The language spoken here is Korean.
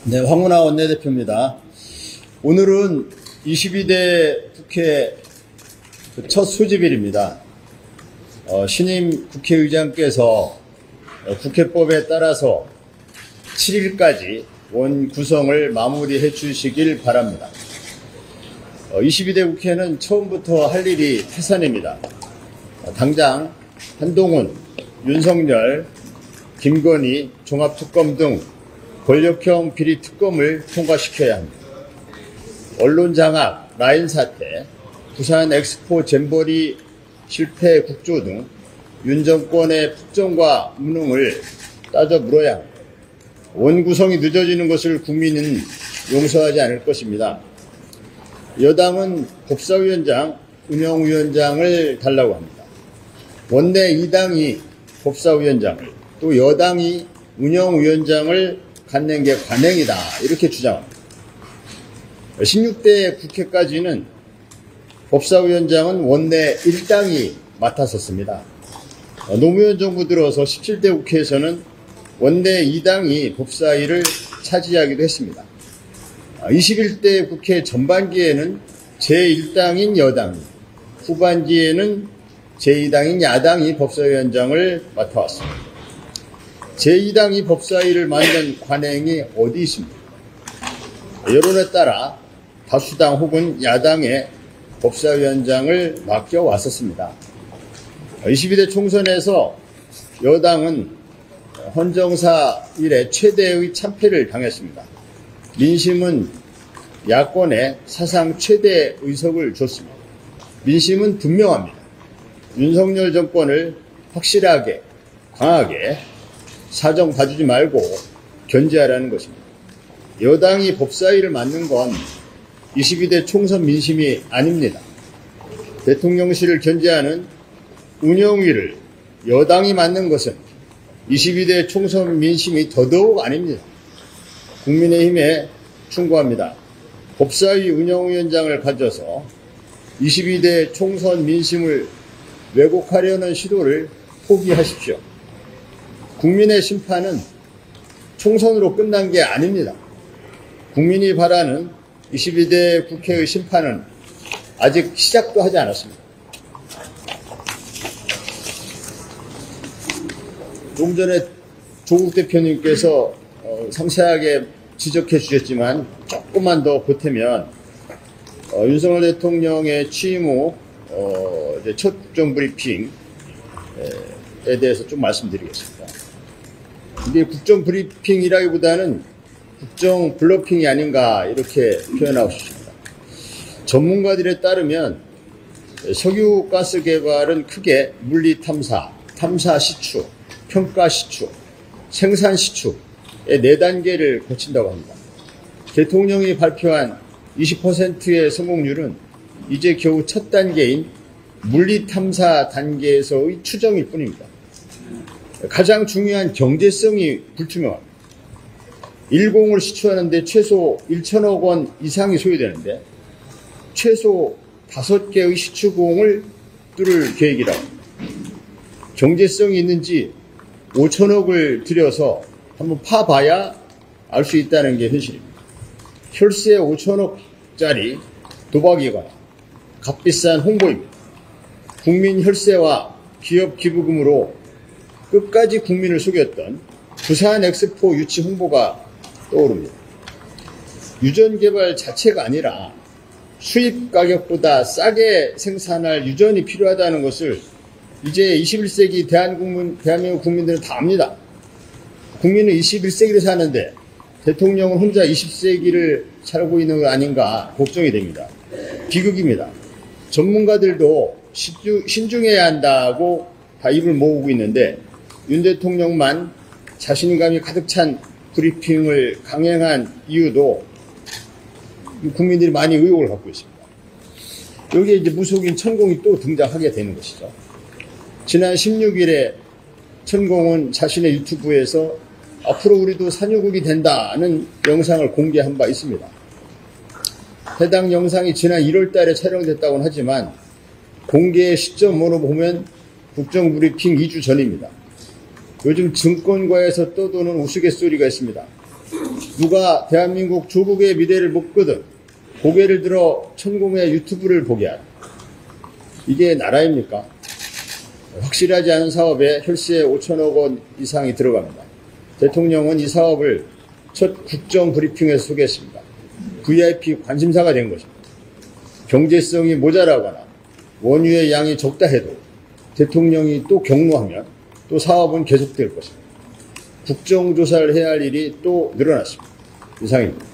네, 황운하 원내대표입니다. 오늘은 22대 국회 첫 소집일입니다. 신임 국회의장께서 국회법에 따라서 7일까지 원 구성을 마무리해 주시길 바랍니다. 22대 국회는 처음부터 할 일이 태산입니다. 당장 한동훈, 윤석열, 김건희 종합특검 등 권력형 비리 특검을 통과시켜야 합니다. 언론 장악, 라인 사태, 부산 엑스포 잼버리 실패 국조 등 윤 정권의 폭정과 무능을 따져 물어야 합니다. 원 구성이 늦어지는 것을 국민은 용서하지 않을 것입니다. 여당은 법사위원장, 운영위원장을 달라고 합니다. 원내 2당이 법사위원장을, 또 여당이 운영위원장을 갖는 게 관행이다, 이렇게 주장합니다. 16대 국회까지는 법사위원장은 원내 1당이 맡았었습니다. 노무현 정부 들어서 17대 국회에서는 원내 2당이 법사위를 차지하기도 했습니다. 21대 국회 전반기에는 제1당인 여당이, 후반기에는 제2당인 야당이 법사위원장을 맡아왔습니다. 제2당이 법사위를 만든 관행이 어디 있습니까? 여론에 따라 다수당 혹은 야당의 법사위원장을 맡겨왔었습니다. 22대 총선에서 여당은 헌정사 이래 최대의 참패를 당했습니다. 민심은 야권에 사상 최대 의석을 줬습니다. 민심은 분명합니다. 윤석열 정권을 확실하게, 강하게 사정 봐주지 말고 견제하라는 것입니다. 여당이 법사위를 맡는 건 22대 총선 민심이 아닙니다. 대통령실을 견제하는 운영위를 여당이 맡는 것은 22대 총선 민심이 더더욱 아닙니다. 국민의힘에 충고합니다. 법사위 운영위원장을 가져서 22대 총선 민심을 왜곡하려는 시도를 포기하십시오. 국민의 심판은 총선으로 끝난 게 아닙니다. 국민이 바라는 22대 국회의 심판은 아직 시작도 하지 않았습니다. 조금 전에 조국 대표님께서 상세하게 지적해 주셨지만 조금만 더 보태면 윤석열 대통령의 취임 후 첫 국정브리핑에 대해서 좀 말씀드리겠습니다. 이게 국정브리핑이라기보다는 국정블러핑이 아닌가, 이렇게 표현하고 싶습니다. 전문가들에 따르면 석유가스 개발은 크게 물리탐사, 탐사시추, 평가시추, 생산시추의 4단계를 거친다고 합니다. 대통령이 발표한 20%의 성공률은 이제 겨우 첫 단계인 물리탐사 단계에서의 추정일 뿐입니다. 가장 중요한 경제성이 불투명합니다. 1공을 시추하는데 최소 1천억 원 이상이 소요되는데 최소 5개의 시추공을 뚫을 계획이라고 합니다. 경제성이 있는지 5천억을 들여서 한번 파봐야 알 수 있다는 게 현실입니다. 혈세 5천억짜리 도박이거나 값비싼 홍보입니다. 국민 혈세와 기업 기부금으로 끝까지 국민을 속였던 부산 엑스포 유치 홍보가 떠오릅니다. 유전 개발 자체가 아니라 수입 가격보다 싸게 생산할 유전이 필요하다는 것을 이제 21세기 대한민국 국민들은 다 압니다. 국민은 21세기를 사는데 대통령은 혼자 20세기를 살고 있는 거 아닌가 걱정이 됩니다. 비극입니다. 전문가들도 신중해야 한다고 다 입을 모으고 있는데 윤 대통령만 자신감이 가득 찬 브리핑을 강행한 이유도 국민들이 많이 의혹을 갖고 있습니다. 여기에 이제 무속인 천공이 또 등장하게 되는 것이죠. 지난 16일에 천공은 자신의 유튜브에서 앞으로 우리도 산유국이 된다는 영상을 공개한 바 있습니다. 해당 영상이 지난 1월 달에 촬영됐다고는 하지만 공개 시점으로 보면 국정브리핑 2주 전입니다. 요즘 증권가에서 떠도는 우스갯소리가 있습니다. 누가 대한민국 조국의 미래를 묻거든 고개를 들어 천공의 유튜브를 보게 하라. 이게 나라입니까? 확실하지 않은 사업에 혈세에 5천억 원 이상이 들어갑니다. 대통령은 이 사업을 첫 국정 브리핑에서 소개했습니다. VIP 관심사가 된 것입니다. 경제성이 모자라거나 원유의 양이 적다 해도 대통령이 또 경로하면 또 사업은 계속될 것입니다. 국정조사를 해야 할 일이 또 늘어났습니다. 이상입니다.